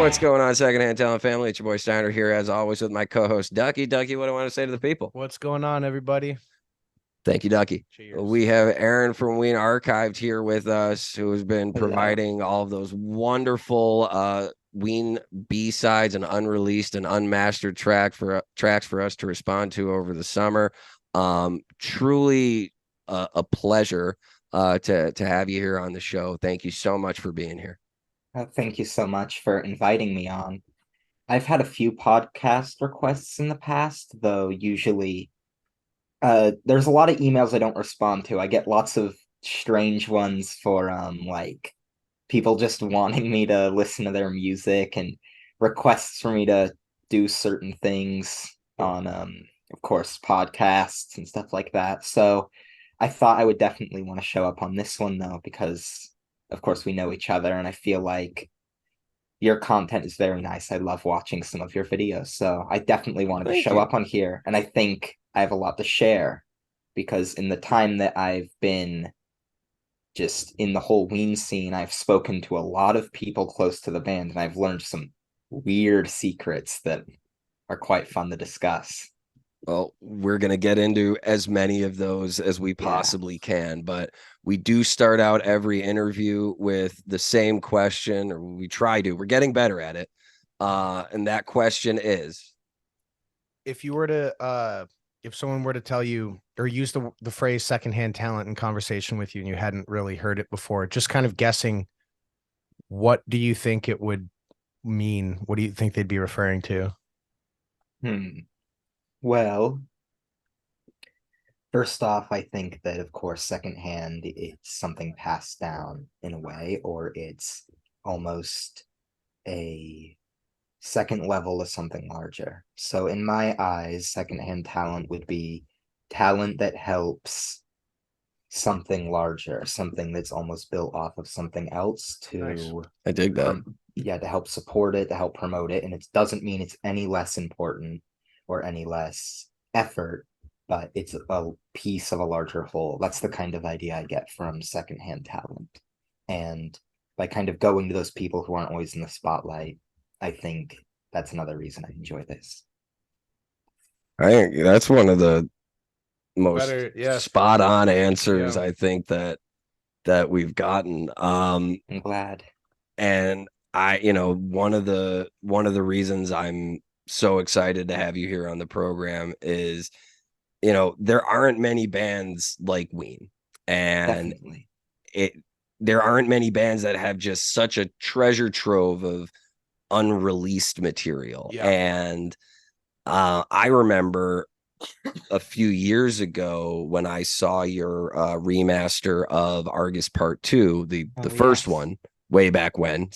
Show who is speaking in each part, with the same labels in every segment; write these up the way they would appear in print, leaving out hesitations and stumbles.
Speaker 1: What's going on, Secondhand Talent family? It's your boy Steiner here, as always, with my co-host Ducky. Ducky, what do I want to say to the people?
Speaker 2: What's going on, everybody?
Speaker 1: Thank you, Ducky.
Speaker 2: Cheers.
Speaker 1: We have Arin from Ween Archived here with us, who has been
Speaker 3: Hello.
Speaker 1: providing all of those wonderful Ween B-sides and unreleased and unmastered tracks for us to respond to over the summer. Truly a pleasure to have you here on the show. Thank you so much for being here.
Speaker 3: Thank you so much for inviting me on. I've had a few podcast requests in the past, though usually there's a lot of emails I don't respond to. I get lots of strange ones for like people just wanting me to listen to their music and requests for me to do certain things on of course podcasts and stuff like that. So I thought I would definitely want to show up on this one though, because of course we know each other and I feel like your content is very nice. I love watching some of your videos. So I definitely wanted to
Speaker 1: Thank
Speaker 3: show
Speaker 1: you.
Speaker 3: up on here. And I think I have a lot to share because in the time that I've been just in the whole Ween scene, I've spoken to a lot of people close to the band and I've learned some weird secrets that are quite fun to discuss.
Speaker 1: Well, we're going to get into as many of those as we
Speaker 3: Yeah.
Speaker 1: possibly can, but we do start out every interview with the same question, or we try to. We're getting better at it. And that question is,
Speaker 2: If you were to if someone were to tell you or use the phrase secondhand talent in conversation with you and you hadn't really heard it before, just kind of guessing, what do you think it would mean? What do you think they'd be referring to?
Speaker 3: Well, first off, I think that of course secondhand it's something passed down in a way, or it's almost a second level of something larger. So in my eyes, secondhand talent would be talent that helps something larger, something that's almost built off of something else
Speaker 2: Nice.
Speaker 1: I dig that.
Speaker 3: yeah, to help support it, to help promote it. And it doesn't mean it's any less important or any less effort, but it's a piece of a larger whole. That's the kind of idea I get from secondhand talent. And by kind of going to those people who aren't always in the spotlight, I think that's another reason I enjoy this.
Speaker 1: I think that's one of the most
Speaker 2: Better, yeah.
Speaker 1: spot on answers
Speaker 2: Yeah.
Speaker 1: I think that we've gotten.
Speaker 3: I'm glad.
Speaker 1: And one of the reasons I'm so excited to have you here on the program is, there aren't many bands like Ween, and
Speaker 3: Definitely.
Speaker 1: there aren't many bands that have just such a treasure trove of unreleased material.
Speaker 2: Yeah.
Speaker 1: And I remember a few years ago when I saw your remaster of Argus Part 2, the
Speaker 3: Oh,
Speaker 1: first
Speaker 3: yes.
Speaker 1: one, way back when,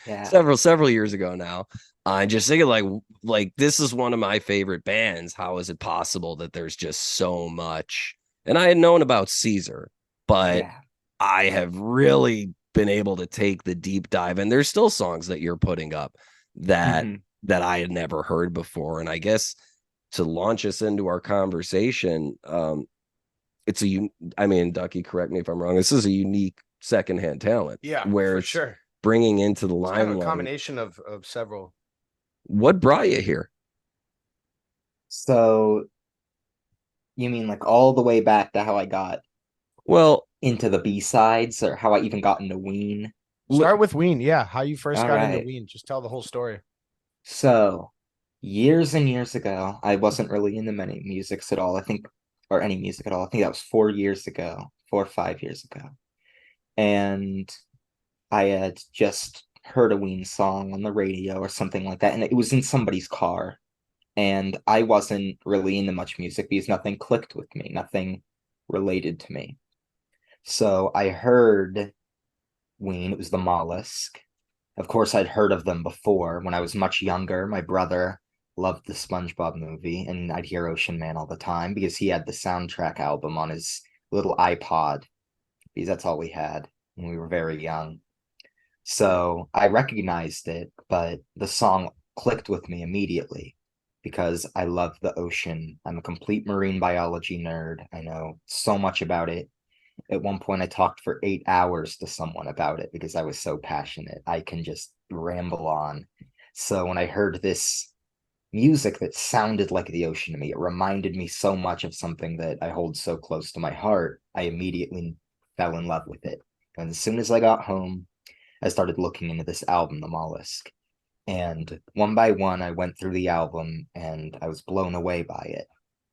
Speaker 3: Yeah.
Speaker 1: several years ago now. I'm just thinking like this is one of my favorite bands. How is it possible that there's just so much? And I had known about Caesar, but
Speaker 3: Yeah.
Speaker 1: I have really been able to take the deep dive, and there's still songs that you're putting up that
Speaker 3: Mhm.
Speaker 1: I had never heard before. And I guess to launch us into our conversation, it's I mean, Ducky, correct me if I'm wrong, this is a unique secondhand talent.
Speaker 2: Yeah,
Speaker 1: where
Speaker 2: for
Speaker 1: it's
Speaker 2: sure.
Speaker 1: bringing into the
Speaker 2: It's kind of a
Speaker 1: limelight.
Speaker 2: combination of several.
Speaker 1: What brought you here?
Speaker 3: So you mean like all the way back to how I got
Speaker 1: Well,
Speaker 3: into the B-sides or how I even got into Ween?
Speaker 2: Start with Ween. Yeah, how you first
Speaker 3: All
Speaker 2: got into
Speaker 3: right.
Speaker 2: Ween. Just tell the whole story.
Speaker 3: So years and years ago, I wasn't really into many musics at all. I think, or any music at all. I think that was 4 years ago, 4 or 5 years ago. And I had just heard a Ween song on the radio or something like that. And it was in somebody's car. And I wasn't really into much music because nothing clicked with me, nothing related to me. So I heard Ween, it was the Mollusk. Of course, I'd heard of them before when I was much younger. My brother loved the SpongeBob movie, and I'd hear Ocean Man all the time because he had the soundtrack album on his little iPod, because that's all we had when we were very young. So I recognized it, but the song clicked with me immediately because I love the ocean. I'm a complete marine biology nerd. I know so much about it. At one point, I talked for 8 hours to someone about it because I was so passionate. I can just ramble on. So when I heard this music that sounded like the ocean to me, it reminded me so much of something that I hold so close to my heart. I immediately fell in love with it. And as soon as I got home, I started looking into this album, The Mollusk. And one by one, I went through the album and I was blown away by it.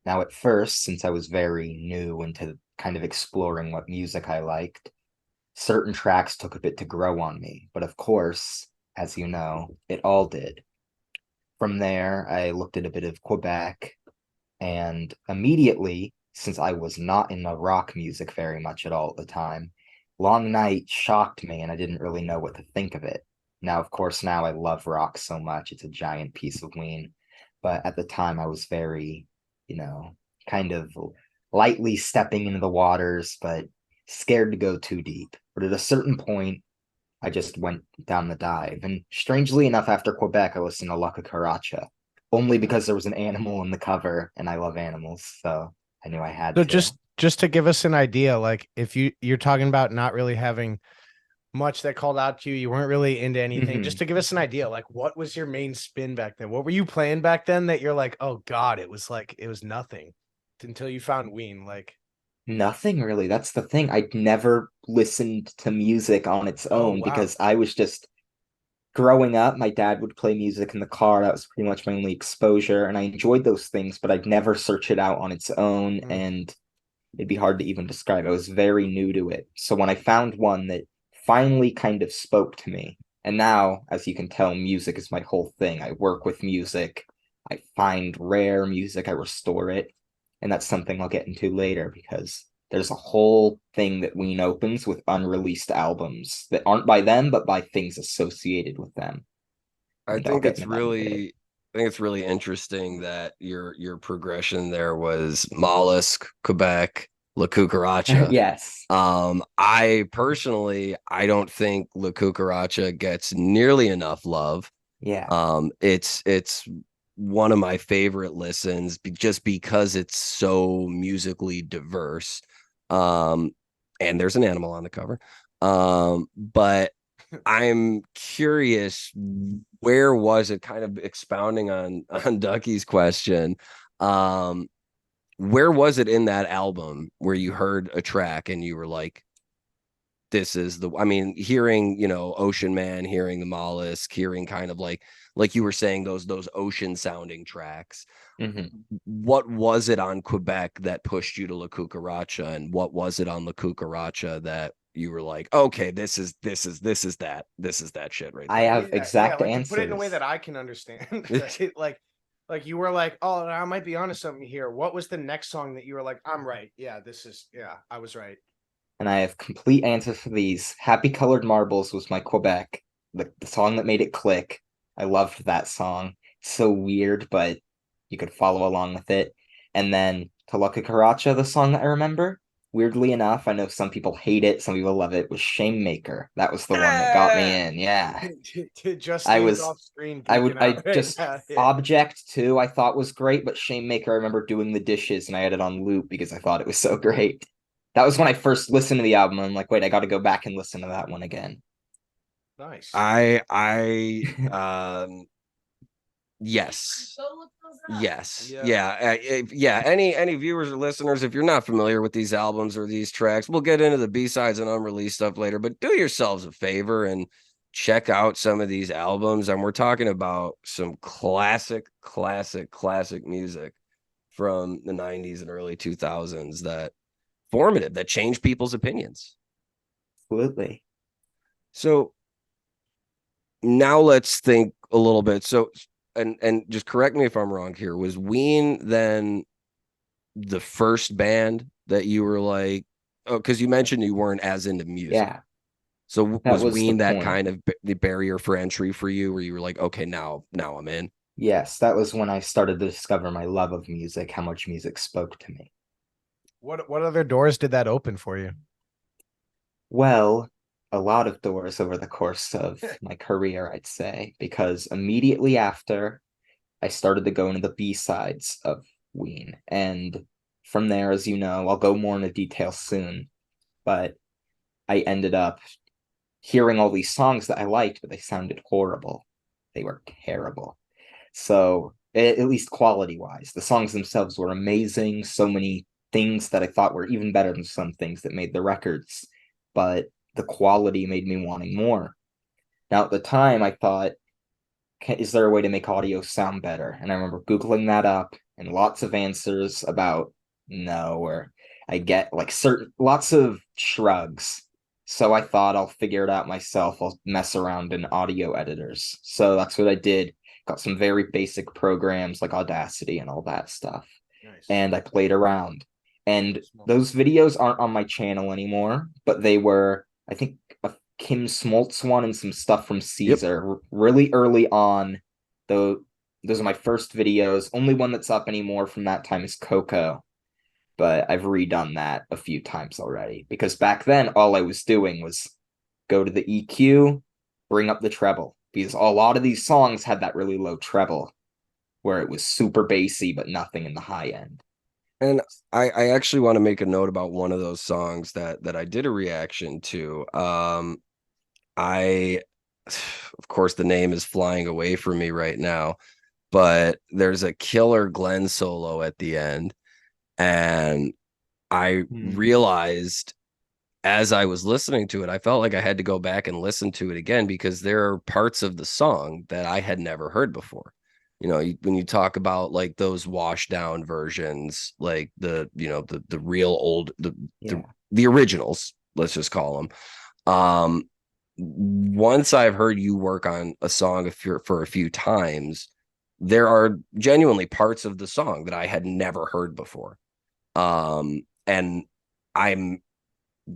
Speaker 3: Now, at first, since I was very new into kind of exploring what music I liked, certain tracks took a bit to grow on me. But of course, as you know, it all did. From there, I looked at a bit of Quebec, and immediately, since I was not into rock music very much at all at the time, Long Night shocked me and I didn't really know what to think of it. Now, of course, now I love rock so much. It's a giant piece of Ween. But at the time, I was very, kind of lightly stepping into the waters, but scared to go too deep. But at a certain point, I just went down the dive. And strangely enough, after Quebec, I listened to La Cucaracha, only because there was an animal in the cover, and I love animals, so I knew I had
Speaker 2: So
Speaker 3: to.
Speaker 2: just to give us an idea, like if you're talking about not really having much that called out to you, you weren't really into anything.
Speaker 3: Mhm.
Speaker 2: Just to give us an idea, like what was your main spin back then? What were you playing back then that you're like, oh God, it was nothing until you found Ween? Like,
Speaker 3: Nothing really. That's the thing. I'd never listened to music on its
Speaker 2: oh
Speaker 3: own
Speaker 2: wow.
Speaker 3: because I was just growing up. My dad would play music in the car. That was pretty much my only exposure, and I enjoyed those things, but I'd never search it out on its own,
Speaker 2: Mm.
Speaker 3: and it'd be hard to even describe. I was very new to it. So when I found one that finally kind of spoke to me, and now, as you can tell, music is my whole thing. I work with music. I find rare music, I restore it. And that's something I'll get into later because there's a whole thing that Ween opens with unreleased albums that aren't by them, but by things associated with them.
Speaker 1: I
Speaker 3: And I'll
Speaker 1: think
Speaker 3: get
Speaker 1: it's
Speaker 3: into that in a bit.
Speaker 1: really I think it's really interesting that your progression there was Mollusk, Quebec, La Cucaracha.
Speaker 3: Yes.
Speaker 1: I personally I don't think La Cucaracha gets nearly enough love.
Speaker 3: Yeah.
Speaker 1: It's one of my favorite listens just because it's so musically diverse. Um, and there's an animal on the cover. But I'm curious, where was it kind of expounding on Ducky's question? Um, where was it in that album where you heard a track and you were like, this is the I mean, hearing, Ocean Man, hearing the Mollusk, hearing kind of like you were saying, those ocean sounding tracks.
Speaker 3: Hmm.
Speaker 1: What was it on Quebec that pushed you to La Cucaracha, and what was it on La Cucaracha that you were like, okay, this is that shit right
Speaker 3: I
Speaker 1: there.
Speaker 3: have
Speaker 2: Yeah,
Speaker 3: exact
Speaker 2: like to put it in a way
Speaker 3: answers.
Speaker 2: that I can understand. Like you were like, oh, I might be onto something here. What was the next song that you were like, I'm right? Yeah, I was right.
Speaker 3: And I have complete answers for these. Happy Colored Marbles was my Quebec, the song that made it click. I loved that song. It's so weird, but you could follow along with it. And then Talaka Karacha, the song that I remember, weirdly enough, I know some people hate it, some people love it, was Shame Maker. That was the one that got me
Speaker 2: Yeah.
Speaker 3: in. Yeah. I
Speaker 2: Justine's
Speaker 3: was
Speaker 2: off screen
Speaker 3: I
Speaker 2: geeking
Speaker 3: would
Speaker 2: out
Speaker 3: I
Speaker 2: right
Speaker 3: just
Speaker 2: now. Yeah.
Speaker 3: Object too I thought was great, but Shame Maker I remember doing the dishes and I had it on loop because I thought it was so great. That was when I first listened to the album. I'm like, wait, I got to go back and listen to that one again.
Speaker 2: Nice.
Speaker 1: I yes. Yes.
Speaker 2: Yeah.
Speaker 1: Yeah. Yeah. Any viewers or listeners, if you're not familiar with these albums or these tracks, we'll get into the B-sides and unreleased stuff later, but do yourselves a favor and check out some of these albums. And we're talking about some classic music from the 90s and early 2000s that changed people's opinions.
Speaker 3: Absolutely.
Speaker 1: So now let's think a little bit. So, and just correct me if I'm wrong here. Was Ween then the first band that you were like, oh, because you mentioned you weren't as into music.
Speaker 3: Yeah,
Speaker 1: So
Speaker 3: that
Speaker 1: was
Speaker 3: was the
Speaker 1: Ween that
Speaker 3: point.
Speaker 1: kind of the barrier for entry for you, where you were like, okay, now I'm in?
Speaker 3: Yes, that was when I started to discover my love of music, how much music spoke to me.
Speaker 2: What other doors did that open for you?
Speaker 3: Well, a lot of doors over the course of my career, I'd say, because immediately after I started to go into the B-sides of Ween. And from there, as you know, I'll go more into detail soon, but I ended up hearing all these songs that I liked, but they sounded horrible. they were terrible. So at least quality wise, the songs themselves were amazing. So many things that I thought were even better than some things that made the records, but the quality made me wanting more. Now at the time, I thought, is there a way to make audio sound better? And I remember Googling that up and lots of answers about no, or I get like lots of shrugs. So I thought I'll figure it out myself. I'll mess around in audio editors. So that's what I did. Got some very basic programs like Audacity and all that stuff.
Speaker 2: Nice.
Speaker 3: And I played around. And those videos aren't on my channel anymore, but they were, I think, a Kim Smoltz one and some stuff from Caesar really early on. Though those are my first videos. Only one that's up anymore from that time is Coco, but I've redone that a few times already because back then all I was doing was go to the EQ, bring up the treble because a lot of these songs had that really low treble where it was super bassy but nothing in the high end.
Speaker 1: And I actually want to make a note about one of those songs that I did a reaction to. I, of course, the name is flying away from me right now, but there's a killer Glenn solo at the end. And I realized as I was listening to it, I felt like I had to go back and listen to it again because there are parts of the song that I had never heard before. You know, when you talk about like those washed down versions, like the real old the originals, let's just call them. Once I've heard you work on a song for a few times, there are genuinely parts of the song that I had never heard before. And I'm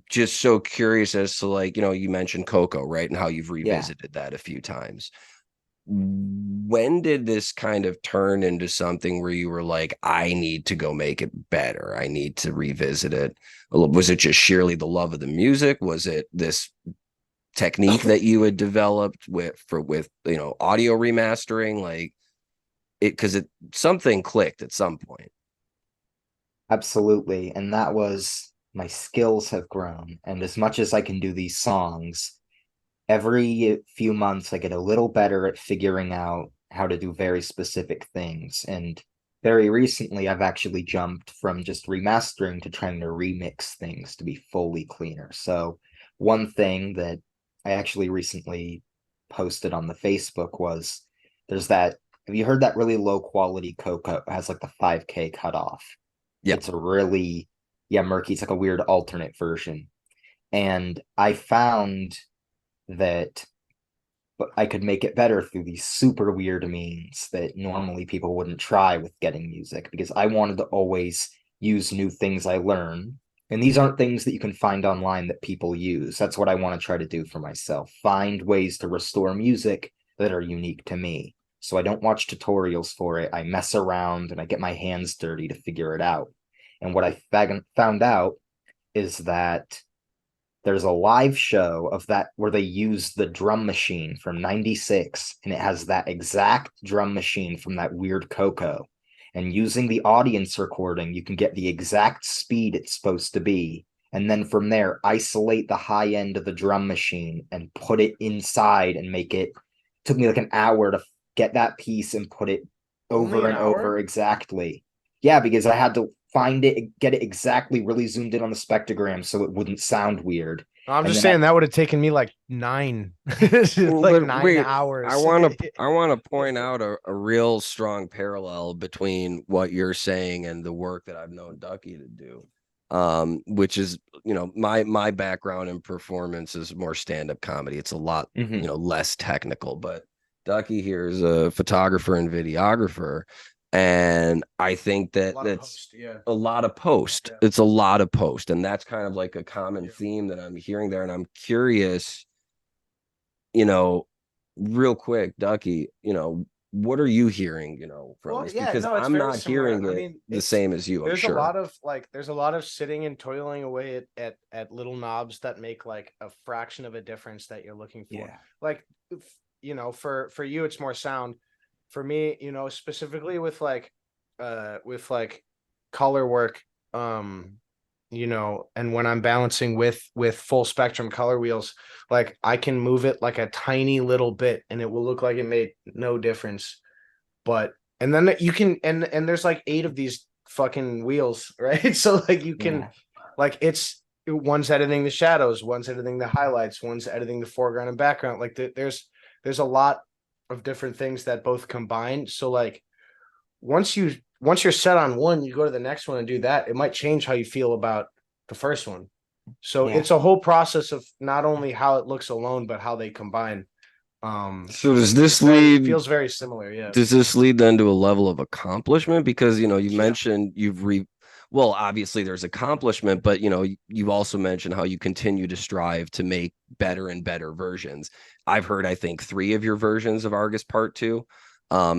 Speaker 1: just so curious as to, like, you mentioned Coco, right? And how you've revisited that a few times. When did this kind of turn into something where you were like, I need to go make it better? I need to revisit it. Was it just sheerly the love of the music? Was it this technique that you had developed with audio remastering? Like because something clicked at some point.
Speaker 3: Absolutely. And that was my skills have grown. And as much as I can do these songs, every few months I get a little better at figuring out how to do very specific things. And very recently, I've actually jumped from just remastering to trying to remix things to be fully cleaner. So, one thing that I actually recently posted on the Facebook was there's that. Have you heard that really low quality Coco? It has like the 5K cutoff.
Speaker 1: Yeah.
Speaker 3: It's a really, murky. It's like a weird alternate version. And I found that but I could make it better through these super weird means that normally people wouldn't try with getting music because I wanted to always use new things I learn. And these aren't things that you can find online that people use. That's what I want to try to do for myself. Find ways to restore music that are unique to me. So I don't watch tutorials for it. I mess around and I get my hands dirty to figure it out. And what I found out is that there's a live show of that where they use the drum machine from 96 and it has that exact drum machine from that weird Coco. And using the audience recording, you can get the exact speed it's supposed to be. And then from there, isolate the high end of the drum machine and put it inside and make it. Took me like an hour to get that piece and put it over and over exactly. Yeah, because I had to find it, get it exactly really zoomed in on the spectrogram so it wouldn't sound weird.
Speaker 2: I'm just saying that would have taken me like 9 hours.
Speaker 1: I want to point out a real strong parallel between what you're saying and the work that I've known Ducky to do. Which is, my background in performance is more stand-up comedy. It's a lot, less technical, but Ducky here is a photographer and videographer. And I think that's a lot of post. Yeah. It's a lot of post. And that's kind of like a common theme that I'm hearing there. And I'm curious, real quick, Ducky, what are you hearing, from this? Because I'm not hearing it the same as you.
Speaker 2: There's a lot of sitting and toiling away at little knobs that make like a fraction of a difference that you're looking for. Yeah. Like, for you, it's more sound. For me, specifically with color work, and when I'm balancing with full spectrum color wheels, like I can move it like a tiny little bit and it will look like it made no difference. But and then you can and there's like 8 of these fucking wheels, right? So like you can
Speaker 3: Yeah.
Speaker 2: like it's one's editing the shadows, one's editing the highlights, one's editing the foreground and background. Like there's a lot of different things that both combine. So like once you're set on one, you go to the next one and do that. It might change how you feel about the first one. So
Speaker 3: Yeah.
Speaker 2: it's a whole process of not only how it looks alone, but how they combine.
Speaker 1: So does
Speaker 2: It's
Speaker 1: this
Speaker 2: very
Speaker 1: lead
Speaker 2: feels very similar. Yeah.
Speaker 1: does this lead then to a level of accomplishment? Because you
Speaker 2: Yeah.
Speaker 1: mentioned well, obviously there's accomplishment, but you've also mentioned how you continue to strive to make better and better versions. I've heard, I think, 3 of your versions of Argus Part 2.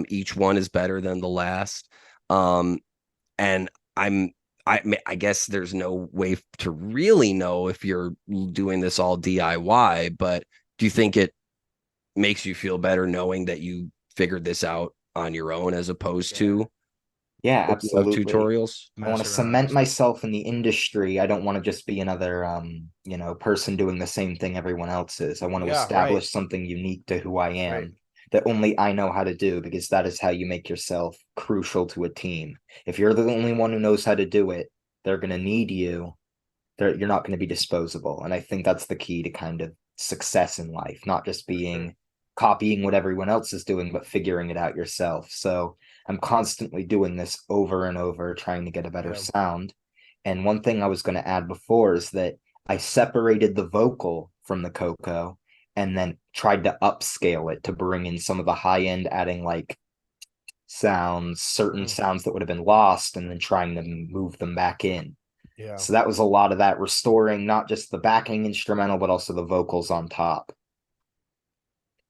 Speaker 1: Each one is better than the last. And I guess there's no way to really know if you're doing this all DIY, but do you think it makes you feel better knowing that you figured this out on your own as opposed to
Speaker 3: Yeah, absolutely.
Speaker 1: tutorials?
Speaker 3: I want
Speaker 2: Mess
Speaker 3: to
Speaker 2: around and
Speaker 3: cement
Speaker 2: stuff.
Speaker 3: myself in the industry. I don't want to just be another person doing the same thing everyone else is. I want to
Speaker 2: Yeah, right.
Speaker 3: establish something unique to who I
Speaker 2: Right.
Speaker 3: am that only I know how to do, because that is how you make yourself crucial to a team. If you're the only one who knows how to do it, they're going to need you. You're not going to be disposable. And I think that's the key to kind of success in life, not just
Speaker 2: For sure.
Speaker 3: being copying what everyone else is doing, but figuring it out yourself. So I'm constantly doing this over and over, trying to get a better
Speaker 2: Yeah.
Speaker 3: sound. And one thing I was going to add before is that I separated the vocal from the Coco and then tried to upscale it to bring in some of the high end, adding like sounds, certain
Speaker 2: Mm.
Speaker 3: sounds that would have been lost, and then trying to move them back in.
Speaker 2: Yeah.
Speaker 3: So that was a lot of that, restoring not just the backing instrumental, but also the vocals on top.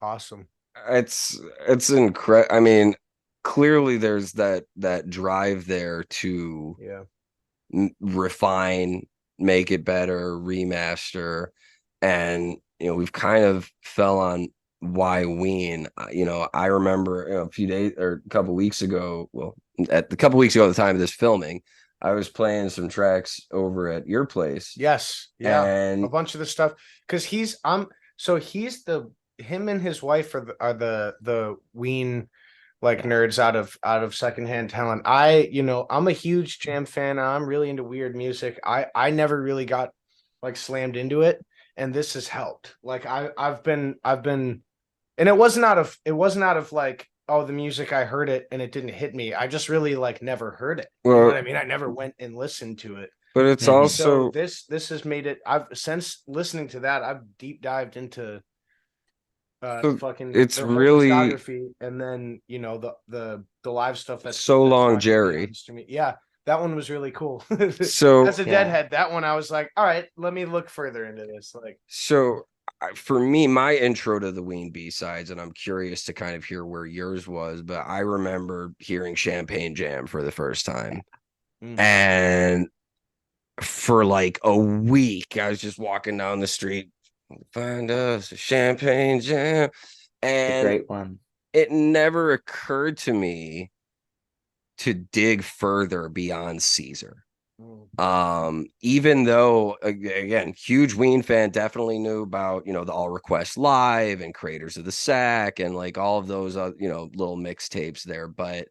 Speaker 2: Awesome.
Speaker 1: It's incredible. I mean, clearly there's that drive there to
Speaker 2: Yeah.
Speaker 1: refine, make it better, remaster, and we've kind of fell on why Ween. I remember a few days or a couple weeks ago. Well, at the couple weeks ago, at the time of this filming, I was playing some tracks over at your place,
Speaker 2: Yes. Yeah. A
Speaker 1: and
Speaker 2: bunch of the stuff because he's the him and his wife are the Ween like
Speaker 3: Yeah.
Speaker 2: nerds out of secondhand talent. I'm a huge jam fan. I'm really into weird music. I never really got like slammed into it, and this has helped. Like I've been and it wasn't out of like, oh, the music, I heard it and it didn't hit me. I just really like never heard it. You know what
Speaker 1: well,
Speaker 2: I mean? I never went and listened to it.
Speaker 1: but it's
Speaker 3: Mm-hmm.
Speaker 2: So
Speaker 1: also
Speaker 2: this has made it. I've since listening to that, I've deep dived into
Speaker 1: so
Speaker 2: fucking
Speaker 1: it's
Speaker 2: their whole
Speaker 1: really
Speaker 2: discography, and then the live stuff
Speaker 1: so
Speaker 2: that's
Speaker 1: long,
Speaker 2: not going to be
Speaker 1: Jerry.
Speaker 2: on streaming. Yeah, that one was really cool.
Speaker 1: So
Speaker 2: As a
Speaker 3: Yeah.
Speaker 2: deadhead, that one I was like, all right, let me look further into this. Like,
Speaker 1: So for me, my intro to the Ween B sides, and I'm curious to kind of hear where yours was, but I remember hearing Champagne Jam for the first time.
Speaker 2: mm,
Speaker 1: And for like a week, I was just walking down the street, find us a Champagne Jam.
Speaker 3: It's a
Speaker 1: And
Speaker 3: great one.
Speaker 1: it never occurred to me to dig further beyond Caesar.
Speaker 2: mm,
Speaker 1: Even though again, huge Ween fan, definitely knew about the All Request Live and Creators of the Sack and like all of those little mixtapes there, but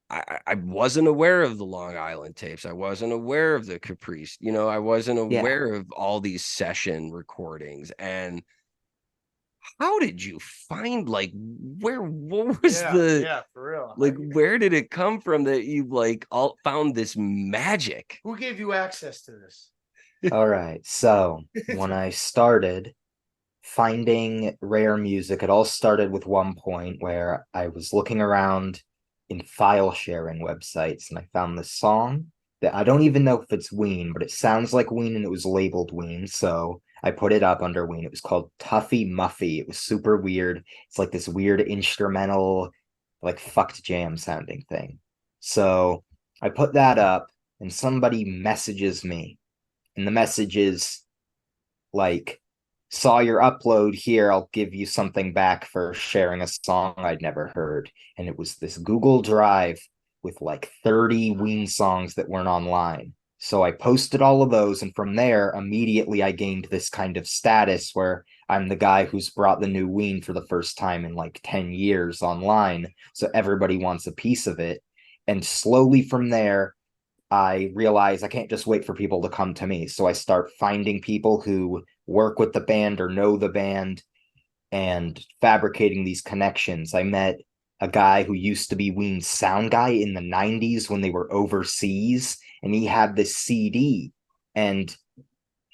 Speaker 1: I wasn't aware of the Long Island tapes. I wasn't aware of the Caprice. I wasn't
Speaker 3: Yeah.
Speaker 1: aware of all these session recordings. And how did you find like what was
Speaker 2: yeah,
Speaker 1: the
Speaker 2: yeah, for real.
Speaker 1: like where did it come from that you like all found this magic?
Speaker 2: Who gave you access to this?
Speaker 3: All right. So when I started finding rare music, it all started with one point where I was looking around in file sharing websites and I found this song that I don't even know if it's Ween, but it sounds like Ween and it was labeled Ween. So I put it up under Ween. It was called Tuffy Muffy. It was super weird. It's like this weird instrumental, like fucked jam sounding thing. So I put that up and somebody messages me. And the message is like, saw your upload here. I'll give you something back for sharing a song I'd never heard. And it was this Google Drive with like 30 Ween songs that weren't online. So I posted all of those, and from there, immediately I gained this kind of status where I'm the guy who's brought the new Ween for the first time in like 10 years online. So everybody wants a piece of it. And slowly from there, I realize I can't just wait for people to come to me. So I start finding people who work with the band or know the band and fabricating these connections. I met a guy who used to be Ween's sound guy in the 90s when they were overseas, and he had this CD. And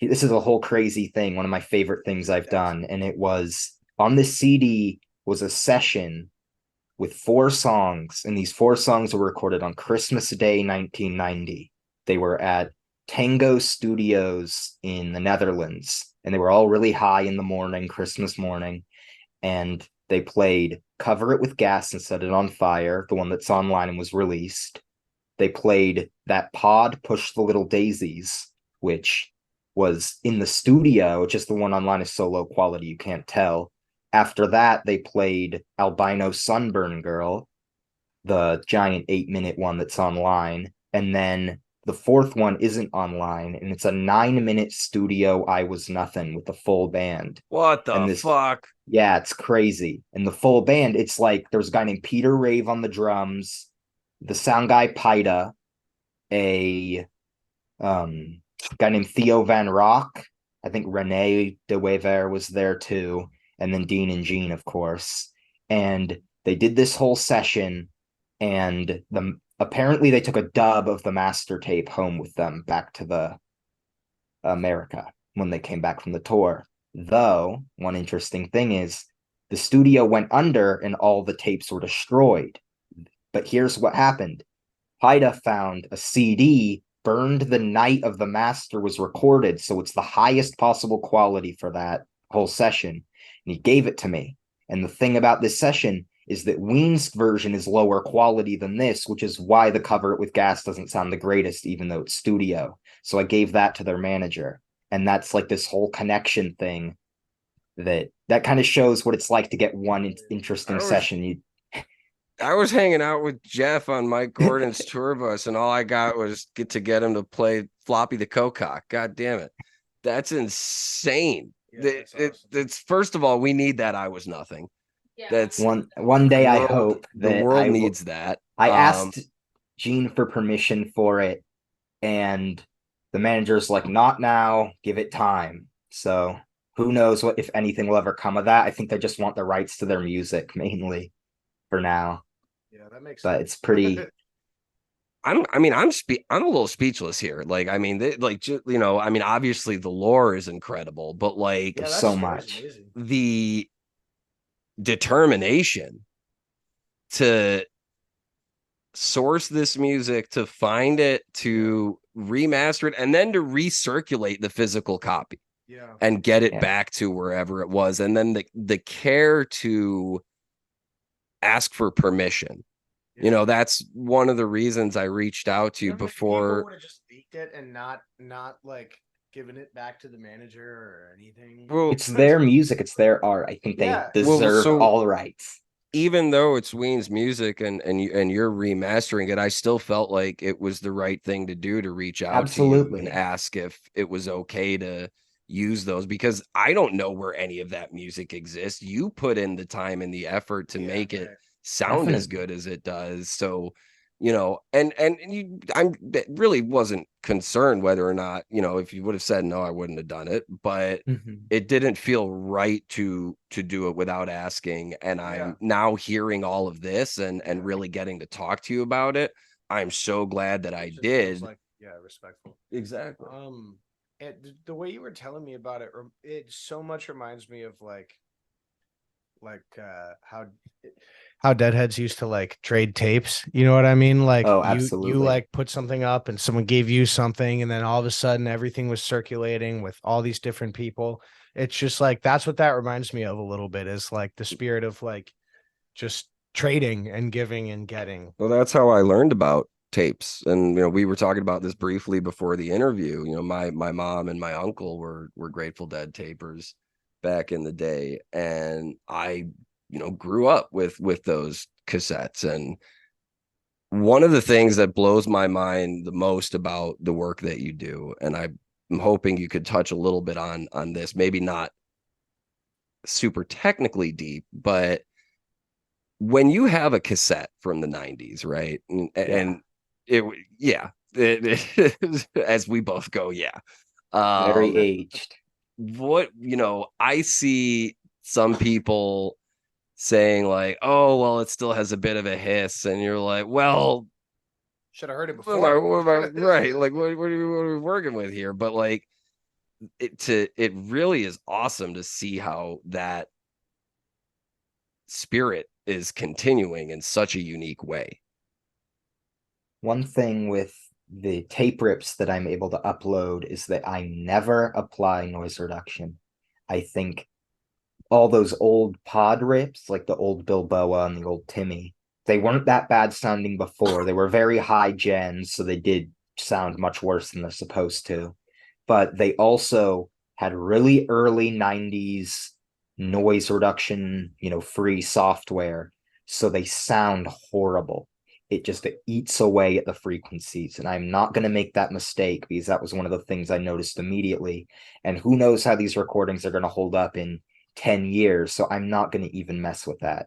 Speaker 3: this is a whole crazy thing, one of my favorite things I've done. And it was on this CD was a session with 4 songs, and these 4 songs were recorded on Christmas Day 1990. They were at Tango Studios in the Netherlands, and they were all really high in the morning, Christmas morning, and they played Cover It With Gas and Set It On Fire, the one that's online and was released. They played That Pod Push the Little Daisies, which was in the studio, just the one online is so low quality you can't tell. After that, they played Albino Sunburn Girl, the giant 8-minute one that's online. And then the fourth one isn't online, and it's a 9-minute studio I Was Nothing with the full band.
Speaker 1: What the
Speaker 3: And this,
Speaker 1: fuck?
Speaker 3: yeah, it's crazy. And the full band, it's like there's a guy named Peter Rave on the drums, the sound guy Pida, a guy named Theo Van Rock. I think Rene de Wever was there too, and then Dean and Gene, of course. And they did this whole session, and apparently they took a dub of the master tape home with them back to the America when they came back from the tour. Though one interesting thing is the studio went under and all the tapes were destroyed. But here's what happened. Haida found a CD burned the night of the master was recorded, so it's the highest possible quality for that whole session. And he gave it to me. And the thing about this session is that Ween's version is lower quality than this, which is why the Cover It With Gas doesn't sound the greatest, even though it's studio. So I gave that to their manager. And that's like this whole connection thing that kind of shows what it's like to get one interesting session.
Speaker 1: I was hanging out with Jeff on Mike Gordon's tour bus, and all I got was get him to play Floppy the Cocock. God damn it. That's insane.
Speaker 2: Yeah, that's awesome.
Speaker 1: It's first of all, we need that I Was Nothing.
Speaker 4: Yeah.
Speaker 1: That's
Speaker 3: one day I hope
Speaker 1: the
Speaker 3: that
Speaker 1: world needs that.
Speaker 3: I asked Gene for permission for it, and the manager's like, not now, give it time. So who knows what, if anything, will ever come of that. I think they just want the rights to their music mainly for now.
Speaker 2: Yeah, that makes
Speaker 3: But
Speaker 2: sense.
Speaker 3: it's pretty.
Speaker 1: I'm a little speechless here. Like, I mean, obviously the lore is incredible, but like
Speaker 2: Yeah, that
Speaker 3: so
Speaker 2: story's
Speaker 3: much.
Speaker 2: amazing.
Speaker 1: the determination to source this music, to find it, to remaster it, and then to recirculate the physical copy
Speaker 2: Yeah.
Speaker 1: and get it
Speaker 3: Yeah.
Speaker 1: back to wherever it was. And then the care to ask for permission. You know, that's one of the reasons I reached out to you before.
Speaker 2: People would have just leaked it and not like given it back to the manager or anything.
Speaker 1: Well,
Speaker 3: It's their music, it's their art. I think they
Speaker 2: Yeah.
Speaker 3: deserve
Speaker 1: so-
Speaker 3: all rights.
Speaker 1: Even though it's Ween's music and you're remastering it, I still felt like it was the right thing to do to reach out to you
Speaker 3: Absolutely.
Speaker 1: and ask if it was okay to use those, because I don't know where any of that music exists. You put in the time and the effort to make it sound as good as it does. So, you know, and I'm really wasn't concerned whether or not, you know, if you would have said no, I wouldn't have done it, but it didn't feel right to do it without asking. And I'm now hearing all of this and really getting to talk to you about it. I'm so glad that I did.
Speaker 2: Like, yeah, respectful.
Speaker 1: Exactly.
Speaker 2: And the way you were telling me about it, it so much reminds me of like how Deadheads used to like trade tapes. You know what I mean? Like
Speaker 3: Oh,
Speaker 2: you
Speaker 3: absolutely.
Speaker 2: like put something up and someone gave you something, and then all of a sudden everything was circulating with all these different people. It's just like that's what that reminds me of a little bit, is like the spirit of like just trading and giving and getting.
Speaker 1: Well, that's how I learned about tapes. And you know, we were talking about this briefly before the interview. You know, my mom and my uncle were Grateful Dead tapers back in the day, and I, you know, grew up with those cassettes. And one of the things that blows my mind the most about the work that you do, and I'm hoping you could touch a little bit on this, maybe not super technically deep, but when you have a cassette from the 90s, right? And it yeah, as we both go, yeah.
Speaker 3: Very aged.
Speaker 1: What, I see some people saying like, oh, well, it still has a bit of a hiss, and you're like, well,
Speaker 2: Should have heard it
Speaker 1: what
Speaker 2: before.
Speaker 1: what right? Like, what are we working with here? But like, it really is awesome to see how that spirit is continuing in such a unique way.
Speaker 3: One thing with the tape rips that I'm able to upload is that I never apply noise reduction. I think all those old pod rips, like the old Bilboa and the old Timmy, they weren't that bad sounding before. They were very high gens, so they did sound much worse than they're supposed to. But they also had really early 90s noise reduction, free software. So they sound horrible. It just eats away at the frequencies. And I'm not going to make that mistake because that was one of the things I noticed immediately. And who knows how these recordings are going to hold up in 10 years. So I'm not going to even mess with that.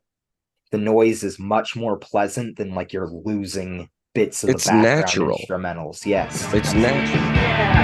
Speaker 3: The noise is much more pleasant than like you're losing bits of the
Speaker 1: It's
Speaker 3: background
Speaker 1: natural.
Speaker 3: instrumentals. Yes.
Speaker 1: It's natural.